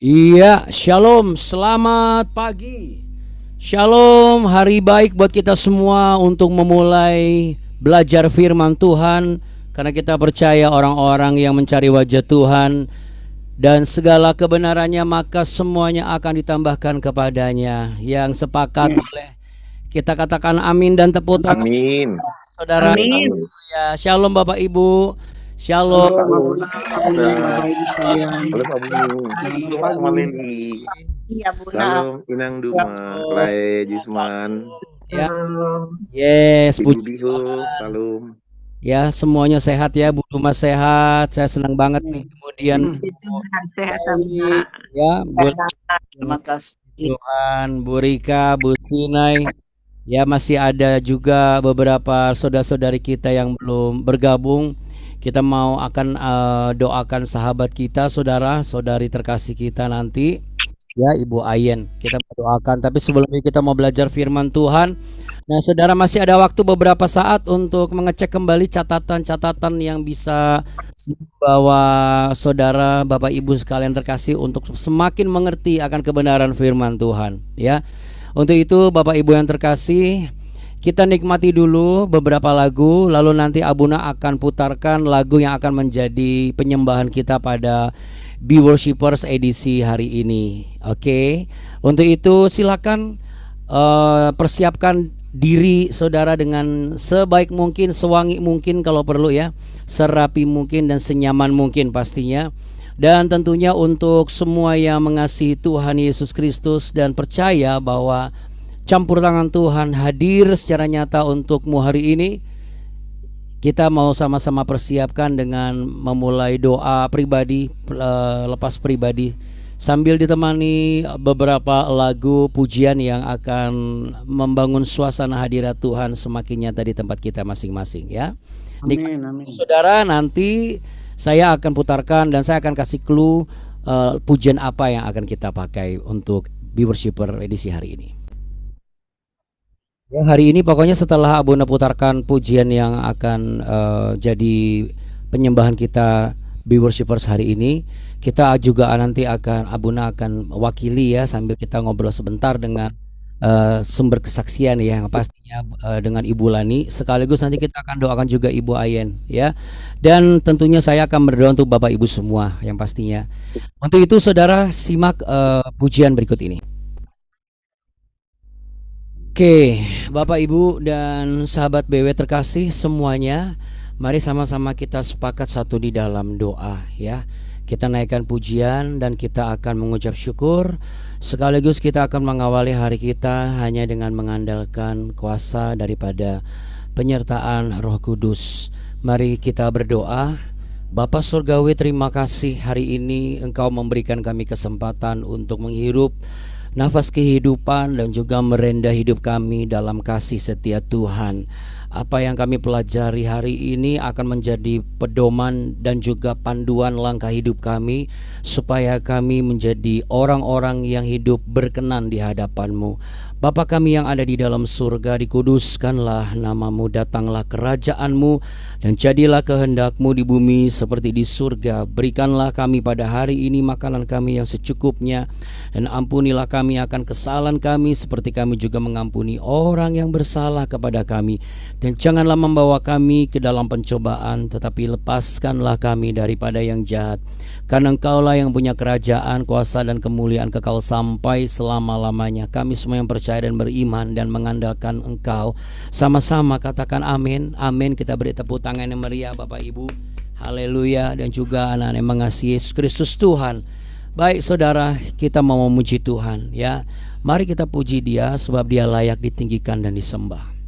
Iya, shalom, selamat pagi. Shalom, hari baik buat kita semua untuk memulai belajar firman Tuhan. Karena kita percaya orang-orang yang mencari wajah Tuhan dan segala kebenarannya, maka semuanya akan ditambahkan kepadanya. Yang sepakat boleh kita katakan amin dan tepuk tangan. Amin. Saudara, Amin. ya, shalom Bapak Ibu. Shalom. Halo. Bapak Ibu sekalian. Halo Pak Bung. Selamat Sama pagi. Leni. Iya, Bunda. Salam Inang Duma, Lai Jisman, Ya, Halo. yes, Ibu puji Biho, salam. ya, semuanya sehat ya, Bu Duma sehat. Saya senang banget nih. Kemudian Tuhan sehat, Bunda. ya, Bu Terima kasih. Tuhan, Bu Rika, Bu Sinai. Ya, masih ada juga beberapa saudara-saudari kita yang belum bergabung. Kita mau akan doakan sahabat kita, saudara-saudari terkasih kita nanti. Ya, Ibu Ayen, kita mau doakan. Tapi sebelumnya kita mau belajar firman Tuhan. Nah, saudara, masih ada waktu beberapa saat untuk mengecek kembali catatan-catatan yang bisa bawa saudara, Bapak Ibu sekalian terkasih untuk semakin mengerti akan kebenaran firman Tuhan. Ya, untuk itu Bapak Ibu yang terkasih, kita nikmati dulu beberapa lagu, lalu nanti Abuna akan putarkan lagu yang akan menjadi penyembahan kita pada Be Worshippers edisi hari ini. Oke. Untuk itu silakan persiapkan diri saudara dengan sebaik mungkin, sewangi mungkin kalau perlu ya, serapi mungkin dan senyaman mungkin pastinya. Dan tentunya untuk semua yang mengasihi Tuhan Yesus Kristus dan percaya bahwa campur tangan Tuhan hadir secara nyata untukmu hari ini, kita mau sama-sama persiapkan dengan memulai doa pribadi, lepas pribadi, sambil ditemani beberapa lagu pujian yang akan membangun suasana hadirat Tuhan semakin nyata di tempat kita masing-masing ya. Amin, amin. Saudara, nanti saya akan putarkan dan saya akan kasih clue pujian apa yang akan kita pakai untuk Be Worshipper edisi hari ini. Ya, hari ini pokoknya setelah Abuna putarkan pujian yang akan jadi penyembahan kita Be Worshippers hari ini, kita juga nanti Abuna akan wakili ya, sambil kita ngobrol sebentar dengan sumber kesaksian ya, yang pastinya dengan Ibu Lani, sekaligus nanti kita akan doakan juga Ibu Ayen ya. Dan tentunya saya akan berdoa untuk Bapak Ibu semua yang pastinya. Untuk itu saudara, simak pujian berikut ini. Oke, Bapak Ibu dan sahabat BW terkasih semuanya, mari sama-sama kita sepakat satu di dalam doa ya. Kita naikkan pujian dan kita akan mengucap syukur, sekaligus kita akan mengawali hari kita hanya dengan mengandalkan kuasa daripada penyertaan Roh Kudus. Mari kita berdoa. Bapa Surgawi, terima kasih hari ini Engkau memberikan kami kesempatan untuk menghirup nafas kehidupan dan juga merendah hidup kami dalam kasih setia Tuhan. Apa yang kami pelajari hari ini akan menjadi pedoman dan juga panduan langkah hidup kami, supaya kami menjadi orang-orang yang hidup berkenan di hadapan-Mu. Bapa kami yang ada di dalam surga, dikuduskanlah nama-Mu, datanglah kerajaan-Mu, dan jadilah kehendak-Mu di bumi seperti di surga. Berikanlah kami pada hari ini makanan kami yang secukupnya, dan ampunilah kami akan kesalahan kami seperti kami juga mengampuni orang yang bersalah kepada kami. Dan janganlah membawa kami ke dalam pencobaan, tetapi lepaskanlah kami daripada yang jahat. Karena Engkaulah yang punya kerajaan, kuasa dan kemuliaan kekal sampai selama-lamanya. Kami semua yang percaya dan beriman dan mengandalkan Engkau, sama-sama katakan amin. Amin. Kita beri tepuk tangan yang meriah Bapak Ibu. Haleluya. Dan juga anak-anak yang mengasihi Yesus Kristus Tuhan. Baik saudara, kita mau memuji Tuhan ya. Mari kita puji Dia sebab Dia layak ditinggikan dan disembah.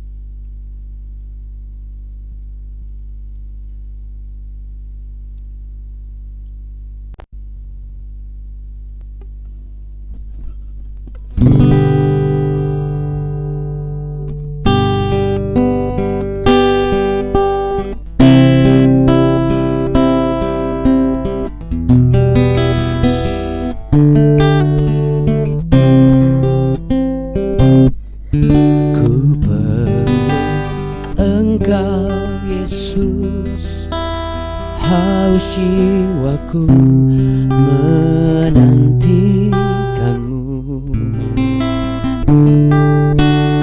Ku haus jiwaku menantikanmu.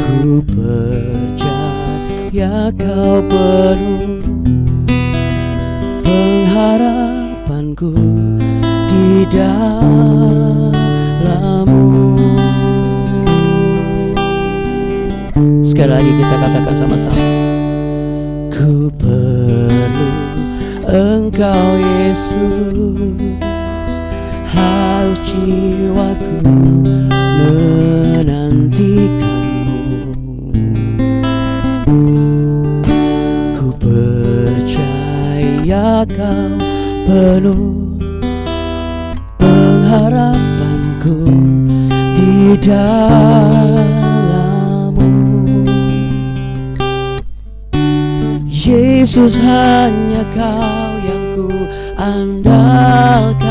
Ku percaya kau penuh pengharapanku di dalam-Mu. Sekali lagi kita katakan sama-sama. Ku perlu Engkau Yesus, haus jiwaku menantikanmu. Ku percaya kau penuh pengharapanku di dalam-Mu. Yesus, hanya Kau yang ku andalkan,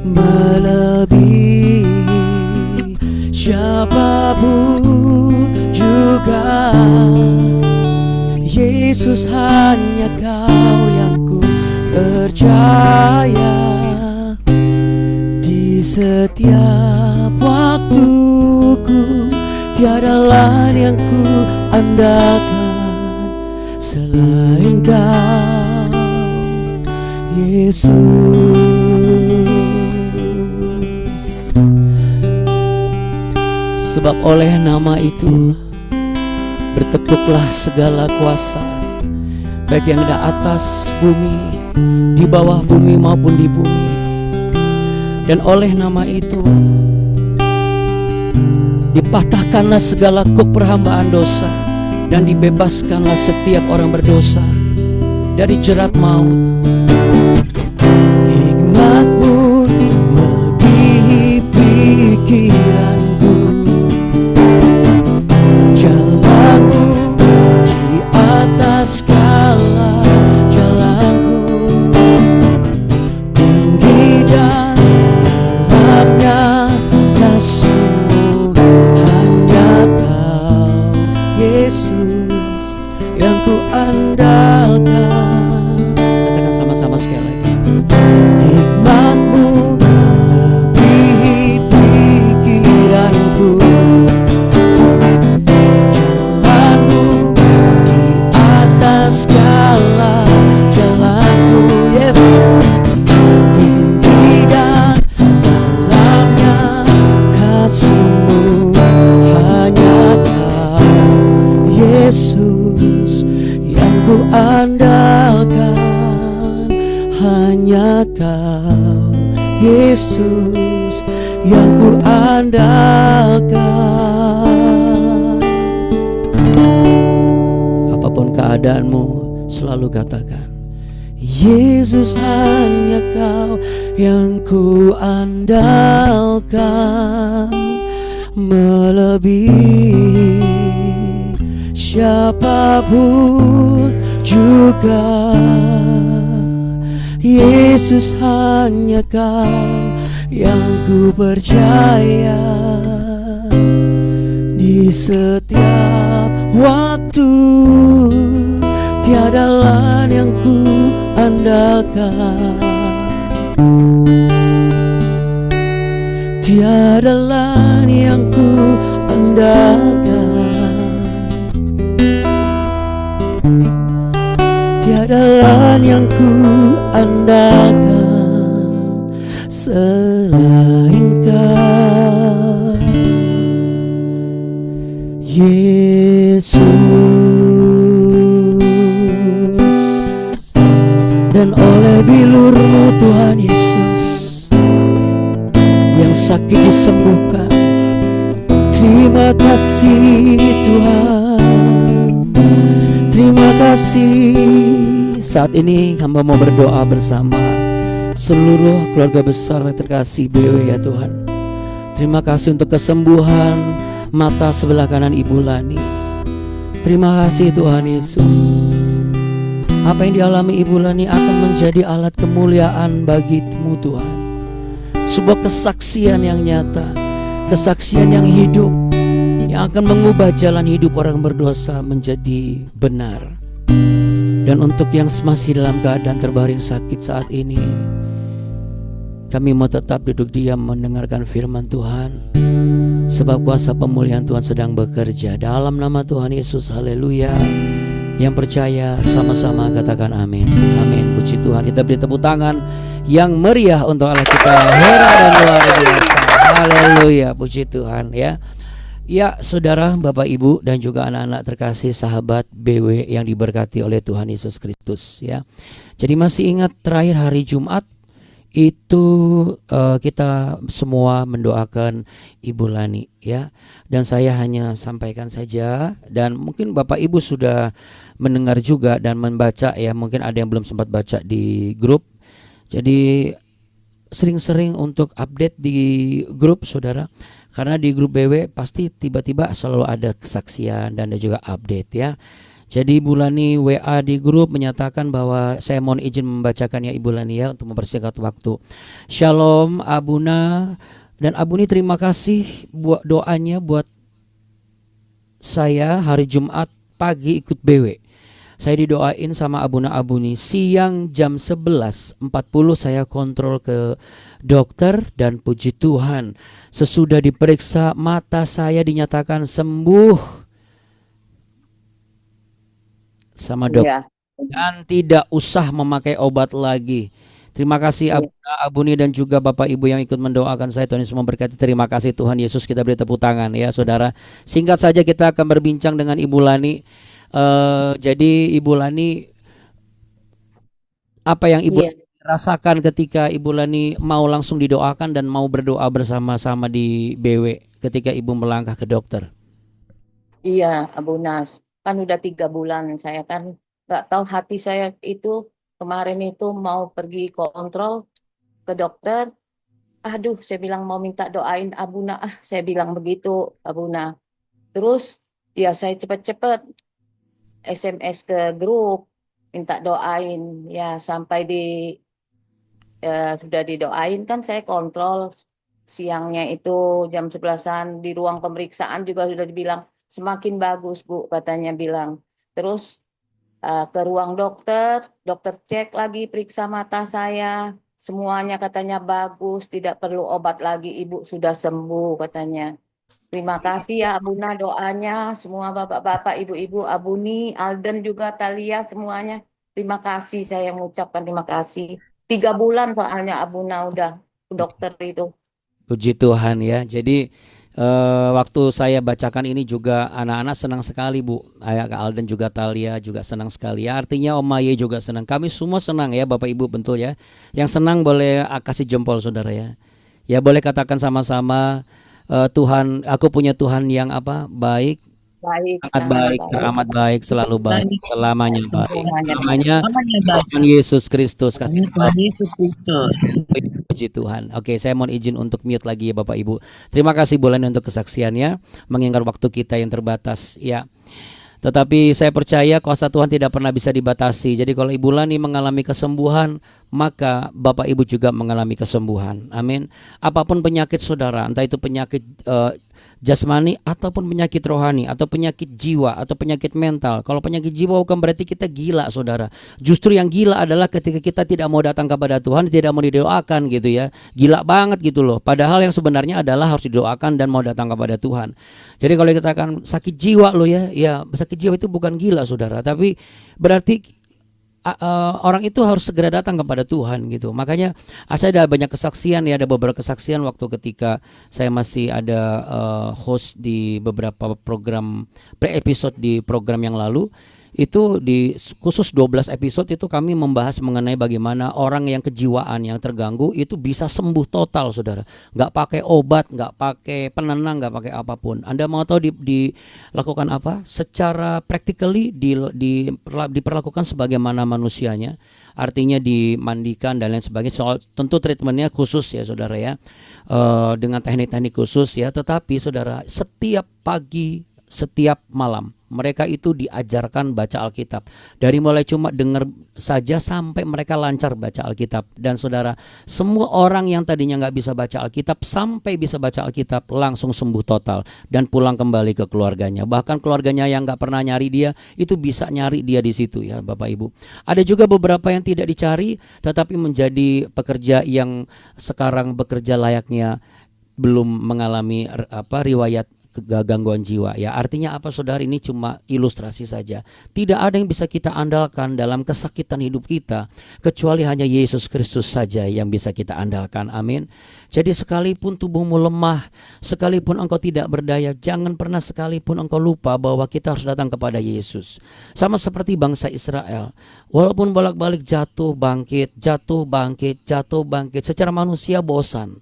melebihi siapapun juga. Yesus, hanya Kau yang ku percaya. Di setiap waktuku tiada lain yang ku andalkan selain Kau, Yesus. Sebab oleh nama itu bertekuklah segala kuasa, baik yang di atas bumi, di bawah bumi maupun di bumi. Dan oleh nama itu dipatahkanlah segala kuk perhambaan dosa, dan dibebaskanlah setiap orang berdosa dari jerat maut. Hikmat-Mu melebihi pikiranku, jalan-Mu di atas segala jalanku. Tinggi dan dalamnya kasih-Mu, hanya Kau Yesus yang ku andalkan. Katakan sama-sama sekali lagi. Hikmat-Mu melebihi pikiranku, jalan-Mu di atas segala jalanku. Yesus, tinggi dan dalamnya kasih-Mu, hanya Kau Yesus yang ku andalkan, hanya Kau Yesus yang ku andalkan. Apapun keadaanmu, selalu katakan, Yesus, hanya Kau yang ku andalkan, melebihi siapapun juga. Yesus, hanya Kau yang ku percaya. Di setiap waktu tiada lain yang ku andalkan, tiada lain yang ku andalkan, tiada lain yang ku andalkan selain Kau, Yesus. Dan oleh bilur-Mu Tuhan Yesus, yang sakit disembuhkan. Terima kasih Tuhan, terima kasih. Saat ini hamba mau berdoa bersama seluruh keluarga besar terkasih BW ya Tuhan. Terima kasih untuk kesembuhan mata sebelah kanan Ibu Lani. Terima kasih Tuhan Yesus. Apa yang dialami Ibu Lani akan menjadi alat kemuliaan bagi-Mu Tuhan. Sebuah kesaksian yang nyata, kesaksian yang hidup, yang akan mengubah jalan hidup orang berdosa menjadi benar. Dan untuk yang masih dalam keadaan terbaring sakit saat ini, kami mau tetap duduk diam mendengarkan firman Tuhan, sebab kuasa pemulihan Tuhan sedang bekerja. Dalam nama Tuhan Yesus, haleluya. Yang percaya sama-sama katakan amin. Amin. Puji Tuhan. Kita beri tepuk tangan yang meriah untuk Allah kita, heran dan luar biasa. Haleluya. Puji Tuhan ya. Ya, saudara, Bapak, Ibu, dan juga anak-anak terkasih sahabat BW yang diberkati oleh Tuhan Yesus Kristus ya. Jadi masih ingat terakhir hari Jumat itu kita semua mendoakan Ibu Lani ya. Dan saya hanya sampaikan saja, dan mungkin Bapak Ibu sudah mendengar juga dan membaca ya. Mungkin ada yang belum sempat baca di grup. Jadi sering-sering untuk update di grup, saudara. Karena di grup BW pasti tiba-tiba selalu ada kesaksian dan ada juga update ya. Jadi Ibu Lani WA di grup menyatakan bahwa saya mohon izin membacakannya Ibu Lani ya, untuk mempersingkat waktu. Shalom Abuna dan Abuni, terima kasih buat doanya buat saya hari Jumat pagi ikut BW. Saya didoain sama Abuna Abuni. Siang jam 11.40 saya kontrol ke dokter dan puji Tuhan, sesudah diperiksa mata saya dinyatakan sembuh sama dokter dan tidak usah memakai obat lagi. Terima kasih Abuna Abuni dan juga Bapak Ibu yang ikut mendoakan saya. Tuhan Yesus memberkati. Terima kasih Tuhan Yesus. Kita beri tepuk tangan ya saudara. Singkat saja kita akan berbincang dengan Ibu Lani. Jadi Ibu Lani, apa yang Ibu rasakan ketika Ibu Lani mau langsung didoakan dan mau berdoa bersama-sama di BW ketika Ibu melangkah ke dokter? Iya, Abunas, kan udah 3 bulan saya kan nggak tahu, hati saya itu kemarin itu mau pergi kontrol ke dokter. Aduh, saya bilang mau minta doain Abuna, saya bilang begitu Abuna. Terus ya saya cepet-cepet SMS ke grup minta doain ya, sampai sudah didoain kan saya kontrol siangnya itu jam 11-an di ruang pemeriksaan juga sudah dibilang semakin bagus Bu katanya bilang. Terus ke ruang dokter cek lagi, periksa mata saya, semuanya katanya bagus, tidak perlu obat lagi, Ibu sudah sembuh katanya. Terima kasih ya Abuna doanya, semua bapak-bapak, ibu-ibu, Abuni, Alden juga, Talia, semuanya. Terima kasih, saya mengucapkan terima kasih. 3 bulan soalnya Abuna udah ke dokter itu. Puji Tuhan ya. Jadi waktu saya bacakan ini juga anak-anak senang sekali Bu. Alden juga, Talia juga senang sekali ya. Artinya Om Maye juga senang. Kami semua senang ya Bapak Ibu, betul ya. Yang senang boleh kasih jempol saudara ya. Ya boleh katakan sama-sama, Tuhan, aku punya Tuhan yang apa? Baik, amat baik, selalu baik, selamanya baik. Namanya Tuhan Yesus Kristus. Kasih puji Tuhan. Oke, saya mohon izin untuk mute lagi ya Bapak Ibu. Terima kasih Bu Lani untuk kesaksiannya, mengingat waktu kita yang terbatas ya. Tetapi saya percaya kuasa Tuhan tidak pernah bisa dibatasi. Jadi kalau Ibu Lani mengalami kesembuhan, maka Bapak Ibu juga mengalami kesembuhan. Amin. Apapun penyakit saudara, entah itu penyakit jasmani ataupun penyakit rohani atau penyakit jiwa atau penyakit mental. Kalau penyakit jiwa bukan berarti kita gila saudara. Justru yang gila adalah ketika kita tidak mau datang kepada Tuhan, tidak mau didoakan gitu ya. Gila banget gitu loh. Padahal yang sebenarnya adalah harus didoakan dan mau datang kepada Tuhan. Jadi kalau kita akan sakit jiwa loh ya, sakit jiwa itu bukan gila saudara, tapi berarti orang itu harus segera datang kepada Tuhan gitu. Makanya saya ada banyak kesaksian ya, ada beberapa kesaksian waktu ketika saya masih ada host di beberapa program pre-episode di program yang lalu. Itu di khusus 12 episode itu kami membahas mengenai bagaimana orang yang kejiwaan yang terganggu itu bisa sembuh total saudara. Nggak pakai obat, nggak pakai penenang, nggak pakai apapun. Anda mau tahu dilakukan apa? Secara practically diperlakukan sebagaimana manusianya. Artinya dimandikan dan lain sebagainya. Soal tentu treatmentnya khusus ya saudara ya, dengan teknik-teknik khusus ya. Tetapi saudara, setiap pagi, setiap malam Mereka itu diajarkan baca Alkitab. Dari mulai cuma dengar saja sampai mereka lancar baca Alkitab. Dan saudara, semua orang yang tadinya nggak bisa baca Alkitab sampai bisa baca Alkitab langsung sembuh total dan pulang kembali ke keluarganya. Bahkan keluarganya yang nggak pernah nyari dia itu bisa nyari dia di situ ya Bapak Ibu. Ada juga beberapa yang tidak dicari tetapi menjadi pekerja yang sekarang bekerja layaknya belum mengalami riwayat gangguan jiwa ya. Artinya apa saudara, ini cuma ilustrasi saja. Tidak ada yang bisa kita andalkan dalam kesakitan hidup kita kecuali hanya Yesus Kristus saja yang bisa kita andalkan. Amin. Jadi sekalipun tubuhmu lemah, sekalipun engkau tidak berdaya, jangan pernah sekalipun engkau lupa bahwa kita harus datang kepada Yesus. Sama seperti bangsa Israel, walaupun bolak-balik jatuh bangkit, jatuh bangkit, jatuh bangkit, secara manusia bosan.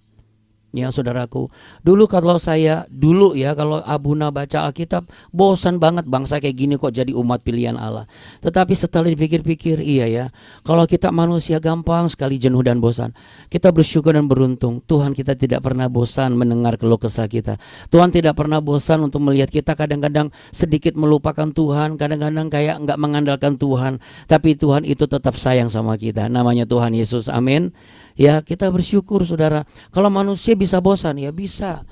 Ya saudaraku, kalau Abuna baca Alkitab bosan banget, bangsa kayak gini kok jadi umat pilihan Allah. Tetapi setelah dipikir-pikir, iya ya, kalau kita manusia gampang sekali jenuh dan bosan. Kita bersyukur dan beruntung Tuhan kita tidak pernah bosan mendengar keluh kesah kita. Tuhan tidak pernah bosan untuk melihat kita kadang-kadang sedikit melupakan Tuhan, kadang-kadang kayak nggak mengandalkan Tuhan. Tapi Tuhan itu tetap sayang sama kita. Namanya Tuhan Yesus, amin. Ya, kita bersyukur saudara. Kalau manusia bisa bosan, ya bisa.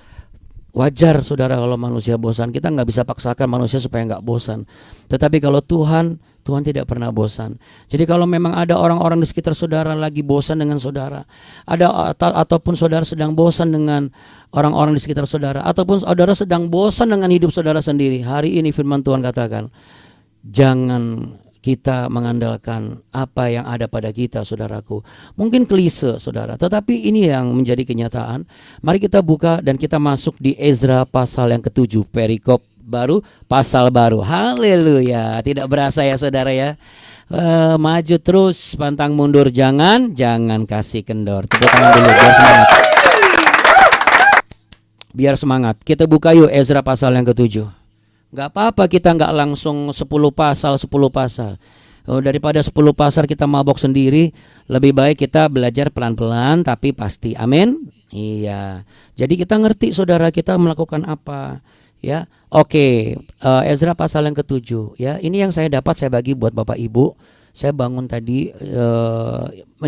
Wajar saudara kalau manusia bosan. Kita nggak bisa paksakan manusia supaya nggak bosan. Tetapi kalau Tuhan tidak pernah bosan. Jadi kalau memang ada orang-orang di sekitar saudara lagi bosan dengan saudara, ataupun saudara sedang bosan dengan orang-orang di sekitar saudara, ataupun saudara sedang bosan dengan hidup saudara sendiri, hari ini firman Tuhan katakan, jangan kita mengandalkan apa yang ada pada kita, saudaraku. Mungkin klise, saudara, tetapi ini yang menjadi kenyataan. Mari kita buka dan kita masuk di Ezra pasal yang ke-7, perikop baru, pasal baru. Haleluya. Tidak berasa ya saudara ya. Maju terus, pantang mundur, jangan kasih kendor. Tepuk tangan dulu biar semangat. Biar semangat. Kita buka yuk Ezra pasal yang ke-7. Gak apa-apa kita gak langsung 10 pasal. Daripada 10 pasal kita mabok sendiri, lebih baik kita belajar pelan-pelan tapi pasti. Amin. Iya. Jadi kita ngerti saudara kita melakukan apa. Ya. Oke. Ezra pasal yang ke-7 ya. Ini yang saya dapat, saya bagi buat Bapak Ibu. Saya bangun tadi,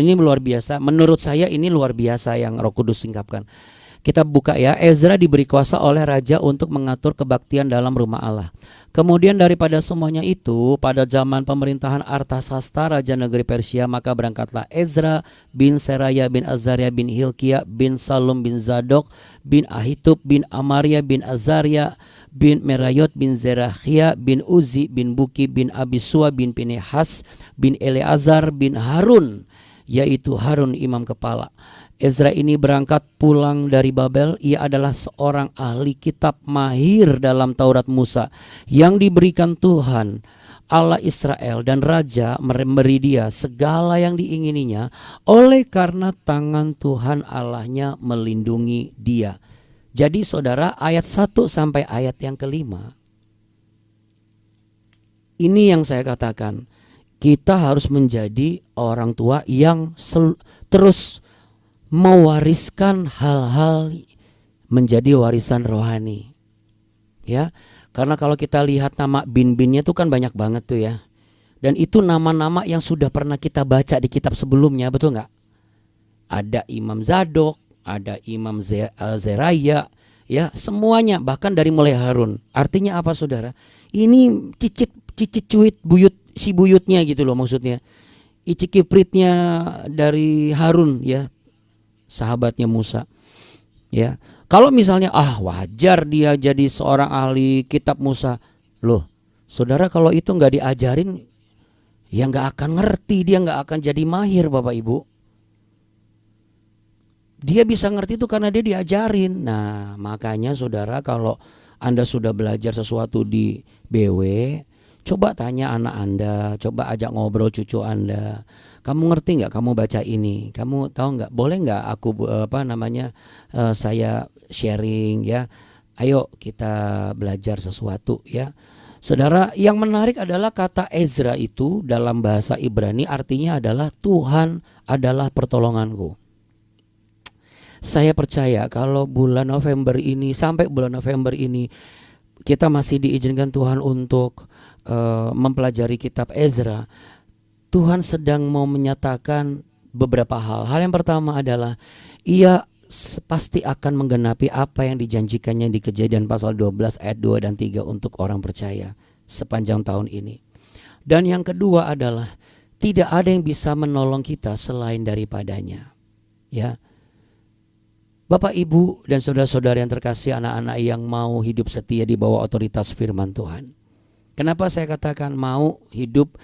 ini luar biasa. Menurut saya ini luar biasa yang Roh Kudus singkapkan. Kita buka ya, Ezra diberi kuasa oleh raja untuk mengatur kebaktian dalam rumah Allah. Kemudian daripada semuanya itu, pada zaman pemerintahan Artasasta raja negeri Persia, maka berangkatlah Ezra bin Seraya bin Azaria bin Hilkia bin Salum bin Zadok bin Ahitub bin Amaria bin Azaria bin Merayot bin Zerahia bin Uzi bin Buki bin Abisua bin Pinehas bin Eleazar bin Harun, yaitu Harun imam kepala. Ezra ini berangkat pulang dari Babel. Ia adalah seorang ahli kitab mahir dalam Taurat Musa yang diberikan Tuhan Allah Israel, dan raja memberi dia segala yang diingininya oleh karena tangan Tuhan Allahnya melindungi dia. Jadi saudara, ayat 1 sampai ayat yang ke-5, ini yang saya katakan, kita harus menjadi orang tua yang terus mewariskan hal-hal menjadi warisan rohani. Ya, karena kalau kita lihat nama bin-binnya itu kan banyak banget tuh ya. Dan itu nama-nama yang sudah pernah kita baca di kitab sebelumnya, betul nggak? Ada Imam Zadok, ada Imam Zeraya, ya semuanya, bahkan dari mulai Harun. Artinya apa saudara? Ini cicit cuit buyut si buyutnya gitu loh maksudnya. Icikipritnya dari Harun ya, sahabatnya Musa. Ya, kalau misalnya wajar dia jadi seorang ahli kitab Musa, loh, saudara, kalau itu nggak diajarin, ya nggak akan ngerti, dia nggak akan jadi mahir, Bapak Ibu. Dia bisa ngerti itu karena dia diajarin. Nah, makanya saudara, kalau Anda sudah belajar sesuatu di BW, coba tanya anak Anda, coba ajak ngobrol cucu Anda. Kamu ngerti nggak kamu baca ini? Kamu tahu nggak? Boleh nggak aku saya sharing ya? Ayo kita belajar sesuatu ya. Saudara, yang menarik adalah kata Ezra itu dalam bahasa Ibrani artinya adalah Tuhan adalah pertolonganku. Saya percaya kalau bulan November ini, sampai bulan November ini, kita masih diizinkan Tuhan untuk mempelajari kitab Ezra, Tuhan sedang mau menyatakan beberapa hal. Hal yang pertama adalah Ia pasti akan menggenapi apa yang dijanjikannya di Kejadian pasal 12 ayat 2 dan 3 untuk orang percaya sepanjang tahun ini. Dan yang kedua adalah tidak ada yang bisa menolong kita selain daripadanya. Ya. Bapak, Ibu, dan saudara-saudara yang terkasih, anak-anak yang mau hidup setia di bawah otoritas firman Tuhan. Kenapa saya katakan mau hidup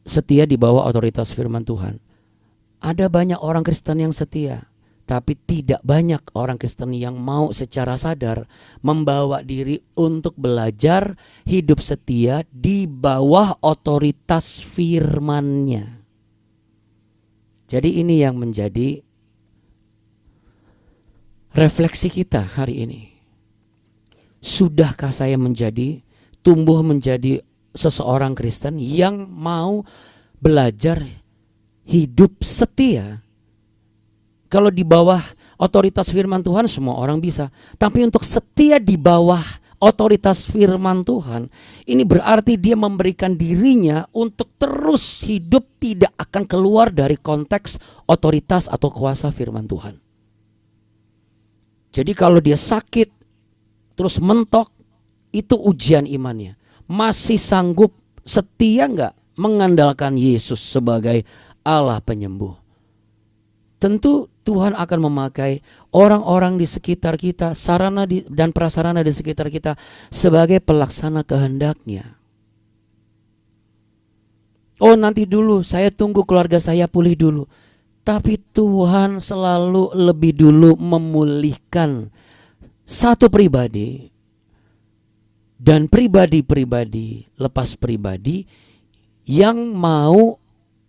setia di bawah otoritas firman Tuhan? Ada banyak orang Kristen yang setia, tapi tidak banyak orang Kristen yang mau secara sadar membawa diri untuk belajar hidup setia di bawah otoritas firman-Nya. Jadi ini yang menjadi refleksi kita hari ini. Sudahkah saya tumbuh menjadi seseorang Kristen yang mau belajar hidup setia? Kalau di bawah otoritas firman Tuhan semua orang bisa. Tapi untuk setia di bawah otoritas firman Tuhan, ini berarti dia memberikan dirinya untuk terus hidup tidak akan keluar dari konteks otoritas atau kuasa firman Tuhan. Jadi kalau dia sakit terus mentok, itu ujian imannya. Masih sanggup setia enggak mengandalkan Yesus sebagai Allah penyembuh? Tentu Tuhan akan memakai orang-orang di sekitar kita, sarana dan prasarana di sekitar kita sebagai pelaksana kehendak-Nya. Oh, nanti dulu, saya tunggu keluarga saya pulih dulu. Tapi Tuhan selalu lebih dulu memulihkan satu pribadi dan pribadi-pribadi lepas pribadi yang mau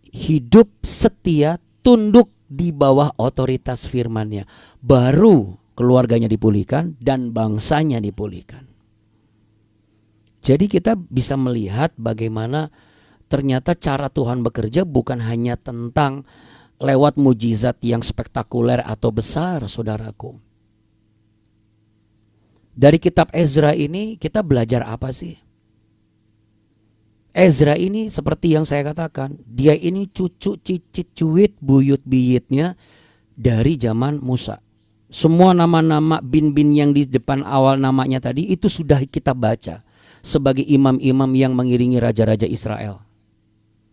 hidup setia, tunduk di bawah otoritas firman-Nya. Baru keluarganya dipulihkan dan bangsanya dipulihkan. Jadi kita bisa melihat bagaimana ternyata cara Tuhan bekerja bukan hanya tentang lewat mujizat yang spektakuler atau besar, saudaraku. Dari kitab Ezra ini kita belajar apa sih? Ezra ini seperti yang saya katakan, dia ini cucu cicit cuit buyut biyitnya dari zaman Musa. Semua nama-nama bin-bin yang di depan awal namanya tadi itu sudah kita baca sebagai imam-imam yang mengiringi raja-raja Israel.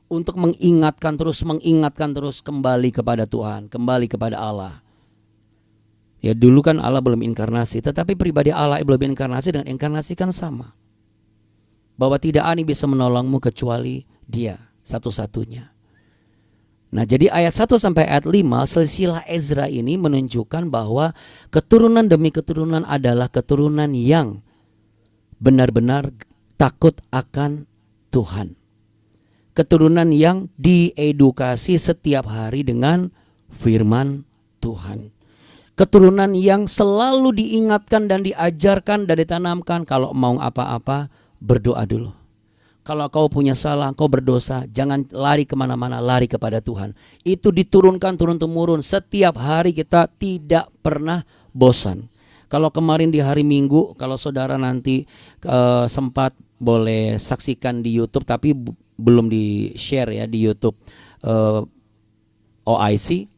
Untuk mengingatkan terus kembali kepada Tuhan, kembali kepada Allah. Ya dulu kan Allah belum inkarnasi, tetapi pribadi Allah belum inkarnasi dengan inkarnasi kan sama. Bahwa tidak ada yang bisa menolongmu kecuali Dia satu-satunya. Nah, jadi ayat 1 sampai ayat 5 silsilah Ezra ini menunjukkan bahwa keturunan demi keturunan adalah keturunan yang benar-benar takut akan Tuhan. Keturunan yang diedukasi setiap hari dengan firman Tuhan. Keturunan yang selalu diingatkan dan diajarkan dan ditanamkan kalau mau apa-apa berdoa dulu. Kalau kau punya salah, kau berdosa, jangan lari kemana-mana, lari kepada Tuhan. Itu diturunkan turun-temurun. Setiap hari kita tidak pernah bosan. Kalau kemarin di hari Minggu, kalau saudara nanti sempat boleh saksikan di YouTube, tapi belum di share ya di YouTube OIC.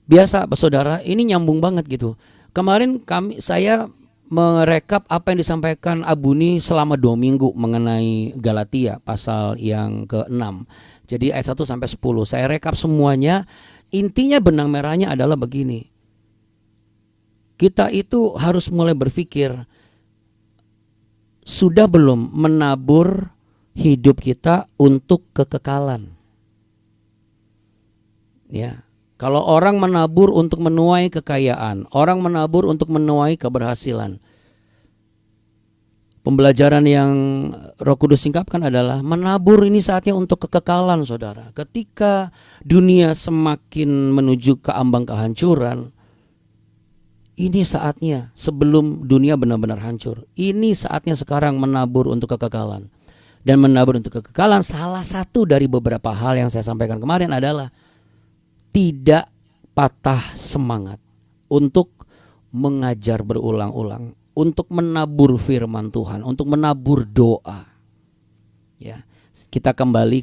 Biasa saudara, ini nyambung banget gitu. Kemarin saya merekap apa yang disampaikan Abuni selama 2 minggu mengenai Galatia pasal yang ke-6. Jadi ayat 1 sampai 10. Saya rekap semuanya. Intinya benang merahnya adalah begini. Kita itu harus mulai berpikir, sudah belum menabur hidup kita untuk kekekalan? Ya. Kalau orang menabur untuk menuai kekayaan, orang menabur untuk menuai keberhasilan. Pembelajaran yang Roh Kudus singkapkan adalah menabur ini saatnya untuk kekekalan, saudara. Ketika dunia semakin menuju ke ambang kehancuran, ini saatnya sebelum dunia benar-benar hancur. Ini saatnya sekarang menabur untuk kekekalan. Dan menabur untuk kekekalan, salah satu dari beberapa hal yang saya sampaikan kemarin adalah tidak patah semangat untuk mengajar berulang-ulang untuk menabur firman Tuhan, untuk menabur doa. Ya, kita kembali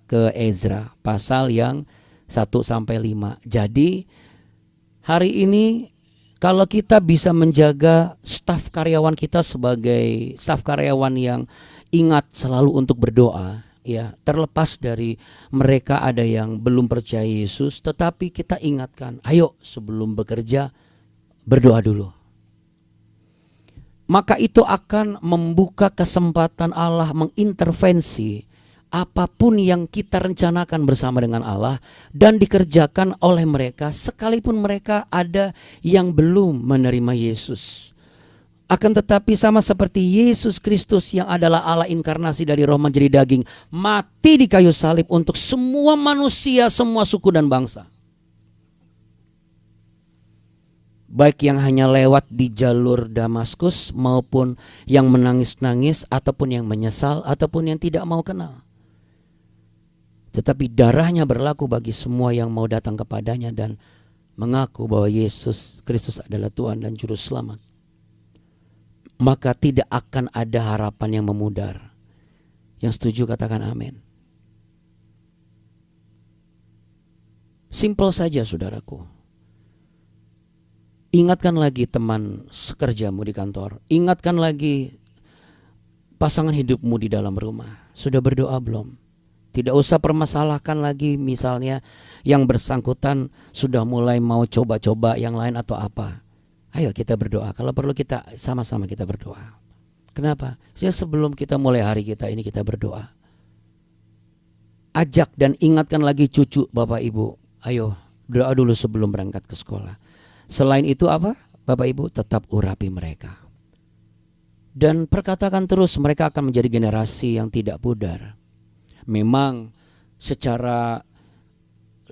ke Ezra pasal yang 1 sampai 5. Jadi hari ini kalau kita bisa menjaga staf karyawan kita sebagai staf karyawan yang ingat selalu untuk berdoa, ya, terlepas dari mereka ada yang belum percaya Yesus, tetapi kita ingatkan, ayo sebelum bekerja berdoa dulu. Maka itu akan membuka kesempatan Allah mengintervensi apapun yang kita rencanakan bersama dengan Allah dan dikerjakan oleh mereka, sekalipun mereka ada yang belum menerima Yesus. Akan tetapi sama seperti Yesus Kristus yang adalah Allah inkarnasi dari roh menjadi daging, mati di kayu salib untuk semua manusia, semua suku dan bangsa. Baik yang hanya lewat di jalur Damaskus maupun yang menangis-nangis ataupun yang menyesal ataupun yang tidak mau kenal. Tetapi darahnya berlaku bagi semua yang mau datang kepadanya dan mengaku bahwa Yesus Kristus adalah Tuhan dan Juru Selamat. Maka tidak akan ada harapan yang memudar. Yang setuju katakan amin. Simpel saja saudaraku. Ingatkan lagi teman sekerjamu di kantor. Ingatkan lagi pasangan hidupmu di dalam rumah. Sudah berdoa belum? Tidak usah permasalahkan lagi misalnya yang bersangkutan sudah mulai mau coba-coba yang lain atau apa. Ayo kita berdoa. Kalau perlu kita sama-sama kita berdoa. Kenapa? Sebelum kita mulai hari kita ini kita berdoa. Ajak dan ingatkan lagi cucu Bapak Ibu. Ayo doa dulu sebelum berangkat ke sekolah. Selain itu apa? Bapak Ibu tetap urapi mereka. Dan perkatakan terus mereka akan menjadi generasi yang tidak pudar. Memang secara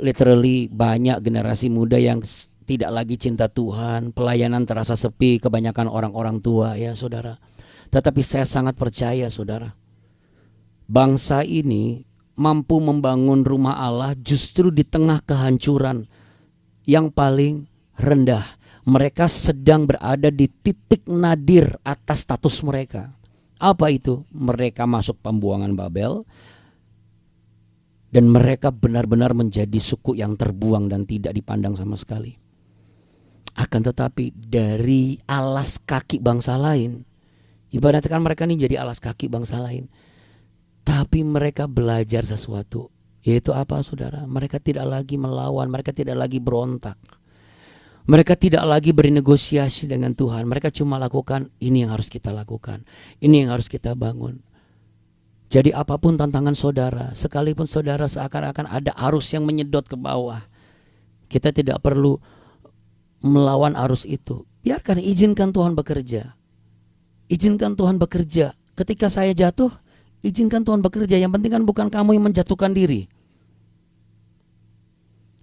literally banyak generasi muda yang tidak lagi cinta Tuhan, pelayanan terasa sepi, kebanyakan orang-orang tua ya saudara. Tetapi saya sangat percaya saudara, bangsa ini mampu membangun rumah Allah justru di tengah kehancuran yang paling rendah. Mereka sedang berada di titik nadir atas status mereka. Apa itu? Mereka masuk pembuangan Babel dan mereka benar-benar menjadi suku yang terbuang dan tidak dipandang sama sekali. Akan tetapi dari alas kaki bangsa lain, ibaratkan mereka ini jadi alas kaki bangsa lain, tapi mereka belajar sesuatu, yaitu apa saudara? Mereka tidak lagi melawan, mereka tidak lagi berontak. Mereka tidak lagi bernegosiasi dengan Tuhan. Mereka cuma lakukan ini yang harus kita lakukan, ini yang harus kita bangun. Jadi apapun tantangan saudara, sekalipun saudara seakan-akan ada arus yang menyedot ke bawah, kita tidak perlu melawan arus itu. Biarkan, izinkan Tuhan bekerja. Izinkan Tuhan bekerja. Ketika saya jatuh, izinkan Tuhan bekerja. Yang penting kan bukan kamu yang menjatuhkan diri.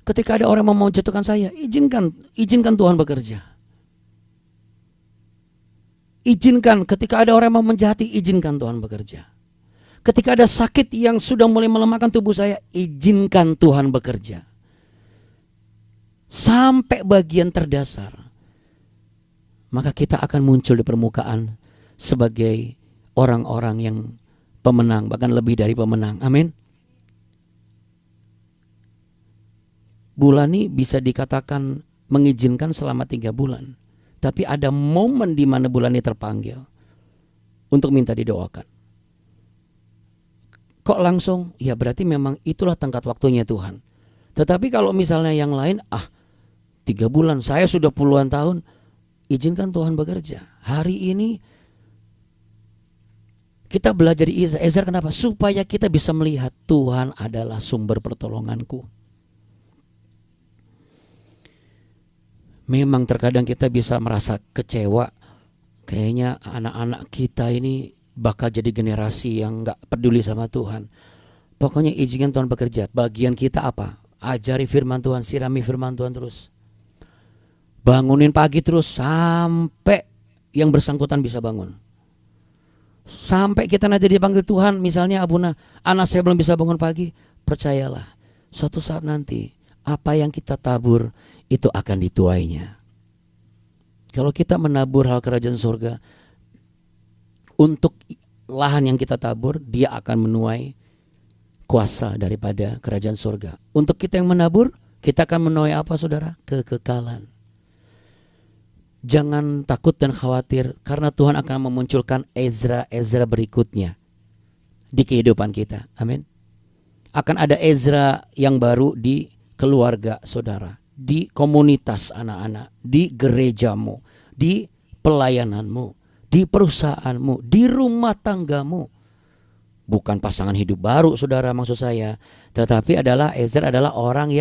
Ketika ada orang yang mau menjatuhkan saya, izinkan Tuhan bekerja. Izinkan ketika ada orang yang mau menjahati, izinkan Tuhan bekerja. Ketika ada sakit yang sudah mulai melemahkan tubuh saya, izinkan Tuhan bekerja. Sampai bagian terdasar, maka kita akan muncul di permukaan sebagai orang-orang yang pemenang, bahkan lebih dari pemenang. Amin. Bulan ini bisa dikatakan mengizinkan selama 3 bulan. Tapi ada momen di mana bulan ini terpanggil untuk minta didoakan. Kok langsung? Ya berarti memang itulah tenggat waktunya Tuhan. Tetapi kalau misalnya yang lain, 3 bulan, saya sudah puluhan tahun, izinkan Tuhan bekerja. Hari ini kita belajar di Ezra, kenapa? Supaya kita bisa melihat Tuhan adalah sumber pertolonganku. Memang terkadang kita bisa merasa kecewa, kayaknya anak-anak kita ini bakal jadi generasi yang gak peduli sama Tuhan. Pokoknya izinkan Tuhan bekerja. Bagian kita apa? Ajari firman Tuhan, sirami firman Tuhan terus. Bangunin pagi terus sampai yang bersangkutan bisa bangun. Sampai kita nanti dipanggil Tuhan, misalnya Abuna, anak saya belum bisa bangun pagi, percayalah, suatu saat nanti apa yang kita tabur itu akan dituainya. Kalau kita menabur hal kerajaan surga, untuk lahan yang kita tabur, dia akan menuai kuasa daripada kerajaan surga. Untuk kita yang menabur, kita akan menuai apa saudara? Kekekalan. Jangan takut dan khawatir, karena Tuhan akan memunculkan Ezra berikutnya di kehidupan kita. Amin. Akan ada Ezra yang baru di keluarga saudara, di komunitas anak-anak, di gerejamu, di pelayananmu, di perusahaanmu, di rumah tanggamu. Bukan pasangan hidup baru saudara maksud saya, tetapi adalah Ezra adalah orang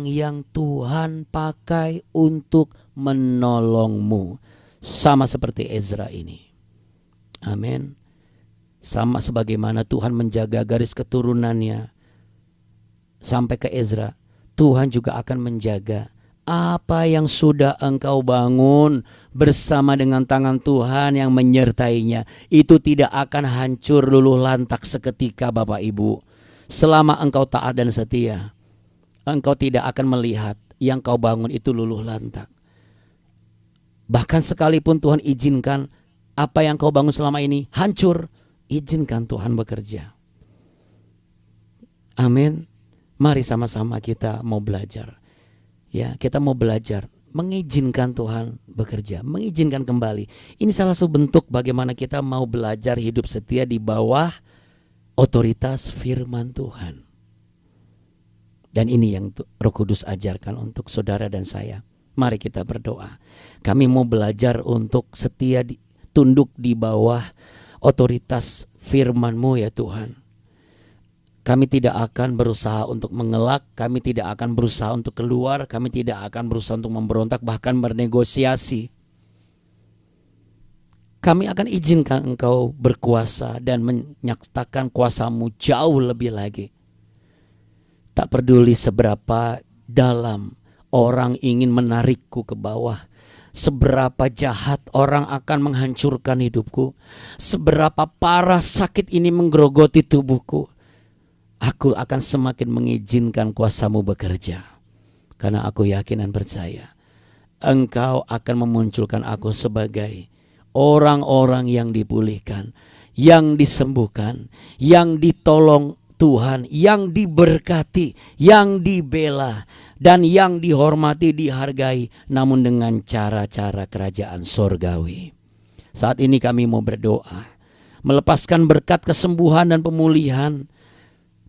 yang Tuhan pakai untuk menolongmu. Sama seperti Ezra ini. Amin. Sama sebagaimana Tuhan menjaga garis keturunannya sampai ke Ezra, Tuhan juga akan menjaga apa yang sudah engkau bangun bersama dengan tangan Tuhan yang menyertainya. Itu tidak akan hancur luluh lantak seketika Bapak Ibu. Selama engkau taat dan setia, engkau tidak akan melihat yang kau bangun itu luluh lantak. Bahkan sekalipun Tuhan izinkan apa yang kau bangun selama ini hancur, izinkan Tuhan bekerja. Amin. Mari sama-sama kita mau belajar. Ya, kita mau belajar mengizinkan Tuhan bekerja, mengizinkan kembali. Ini salah satu bentuk bagaimana kita mau belajar hidup setia di bawah otoritas firman Tuhan. Dan ini yang Roh Kudus ajarkan untuk saudara dan saya. Mari kita berdoa. Kami mau belajar untuk setia tunduk di bawah otoritas firman-Mu ya Tuhan. Kami tidak akan berusaha untuk mengelak, kami tidak akan berusaha untuk keluar, kami tidak akan berusaha untuk memberontak, bahkan bernegosiasi. Kami akan izinkan Engkau berkuasa dan menyatakan kuasa-Mu jauh lebih lagi. Tak peduli seberapa dalam orang ingin menarikku ke bawah, seberapa jahat orang akan menghancurkan hidupku, seberapa parah sakit ini menggerogoti tubuhku, aku akan semakin mengizinkan kuasa-Mu bekerja. Karena aku yakin dan percaya Engkau akan memunculkan aku sebagai orang-orang yang dipulihkan, yang disembuhkan, yang ditolong Tuhan, yang diberkati, yang dibela, dan yang dihormati, dihargai, namun dengan cara-cara kerajaan surgawi. Saat ini kami mau berdoa, melepaskan berkat kesembuhan dan pemulihan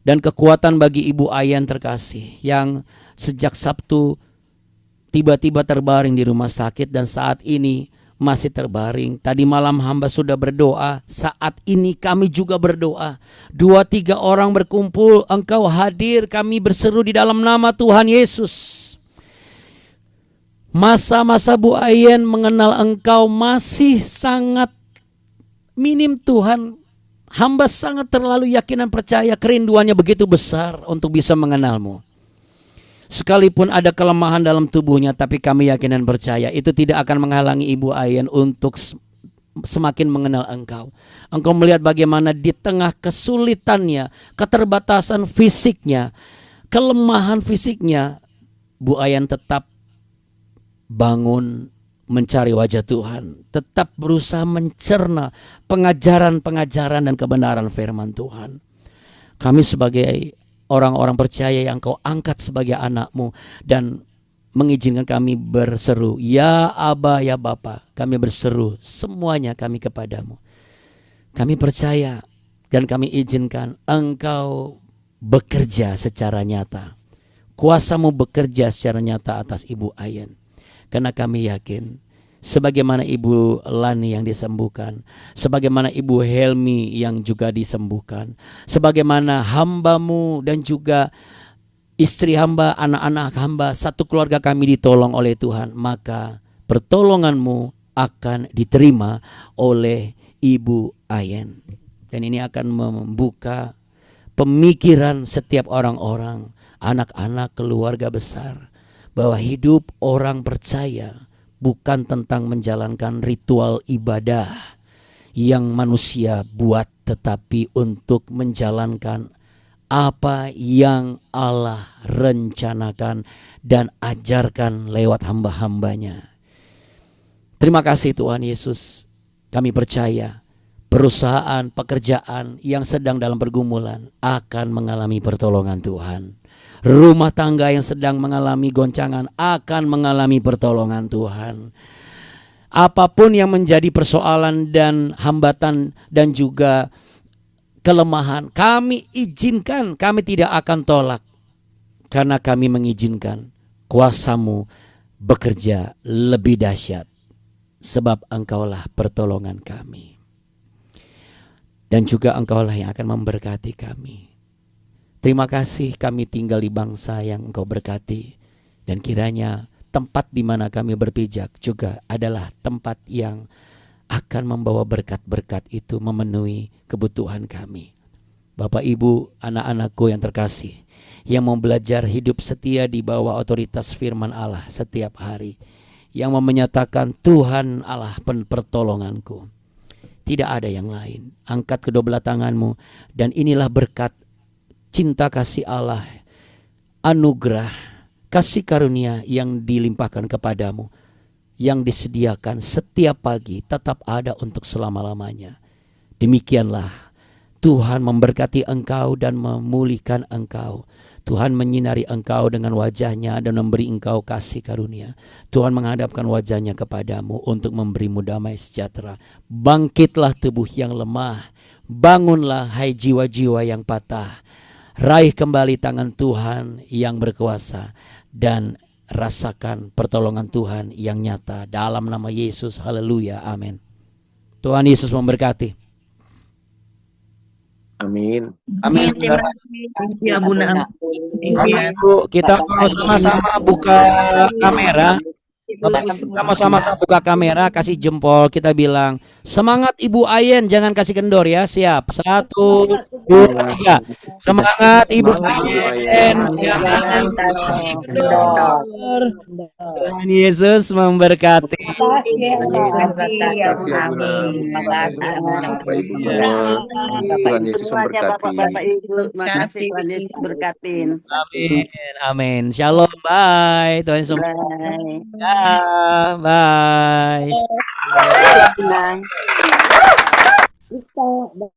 dan kekuatan bagi Ibu Ayan terkasih yang sejak Sabtu tiba-tiba terbaring di rumah sakit dan saat ini masih terbaring. Tadi malam hamba sudah berdoa, saat ini kami juga berdoa. 2-3 orang berkumpul, Engkau hadir, kami berseru di dalam nama Tuhan Yesus. Masa-masa Bu Ayan mengenal Engkau masih sangat minim Tuhan. Hamba sangat terlalu yakin dan percaya kerinduannya begitu besar untuk bisa mengenal-Mu. Sekalipun ada kelemahan dalam tubuhnya, tapi kami yakin dan percaya itu tidak akan menghalangi Ibu Ayan untuk semakin mengenal Engkau. Engkau melihat bagaimana di tengah kesulitannya, keterbatasan fisiknya, kelemahan fisiknya, Bu Ayan tetap bangun mencari wajah Tuhan, tetap berusaha mencerna pengajaran-pengajaran dan kebenaran firman Tuhan. Kami sebagai orang-orang percaya yang Kau angkat sebagai anak-Mu dan mengizinkan kami berseru, ya Aba, ya Bapa, kami berseru semuanya kami kepadamu. Kami percaya dan kami izinkan Engkau bekerja secara nyata. Kuasa-Mu bekerja secara nyata atas Ibu Ayan. Karena kami yakin sebagaimana Ibu Lani yang disembuhkan, sebagaimana Ibu Helmi yang juga disembuhkan, sebagaimana hamba-Mu dan juga istri hamba, anak-anak hamba, satu keluarga kami ditolong oleh Tuhan, maka pertolongan-Mu akan diterima oleh Ibu Ayan. Dan ini akan membuka pemikiran setiap orang-orang, anak-anak, keluarga besar, bahwa hidup orang percaya bukan tentang menjalankan ritual ibadah yang manusia buat, tetapi untuk menjalankan apa yang Allah rencanakan dan ajarkan lewat hamba-hambanya. Terima kasih Tuhan Yesus. Kami percaya perusahaan, pekerjaan yang sedang dalam pergumulan akan mengalami pertolongan Tuhan. Rumah tangga yang sedang mengalami goncangan akan mengalami pertolongan Tuhan. Apapun yang menjadi persoalan dan hambatan dan juga kelemahan, kami izinkan, kami tidak akan tolak. Karena kami mengizinkan kuasa-Mu bekerja lebih dahsyat. Sebab Engkaulah pertolongan kami. Dan juga Engkaulah yang akan memberkati kami. Terima kasih kami tinggal di bangsa yang Engkau berkati. Dan kiranya tempat di mana kami berpijak juga adalah tempat yang akan membawa berkat-berkat itu memenuhi kebutuhan kami. Bapak, Ibu, anak-anakku yang terkasih, yang mau belajar hidup setia di bawah otoritas firman Allah setiap hari, yang mau menyatakan Tuhan Allah pertolonganku, tidak ada yang lain. Angkat kedua belah tanganmu, dan inilah berkat cinta kasih Allah, anugerah, kasih karunia yang dilimpahkan kepadamu, yang disediakan setiap pagi, tetap ada untuk selama-lamanya. Demikianlah Tuhan memberkati engkau dan memulihkan engkau. Tuhan menyinari engkau dengan wajahnya dan memberi engkau kasih karunia. Tuhan menghadapkan wajahnya kepadamu untuk memberimu damai sejahtera. Bangkitlah tubuh yang lemah. Bangunlah hai jiwa-jiwa yang patah. Raih kembali tangan Tuhan yang berkuasa. Dan rasakan pertolongan Tuhan yang nyata. Dalam nama Yesus, haleluya, amin. Tuhan Yesus memberkati. Amin. Amin. Terima kasih ya Bunda. Bapak Ibu, kita mau sama-sama buka kamera. Bapak Ibu, kita mau sama-sama buka kamera, kasih jempol, kita bilang semangat Ibu Ayen, jangan kasih kendor ya. Siap, 1, 2, 3. Semangat Ibu Ayen, jangan kasih kendor. Tuhan Yesus memberkati. Terima kasih ya Bunda. Bapak Ibu semua. Tuhan Yesus memberkati. Bapak Ibu, terima kasih Tuhan Yesus berkatin. Amin, amin. Shalom, bye. Tuhan Yesus. Bye. Bye. Bye.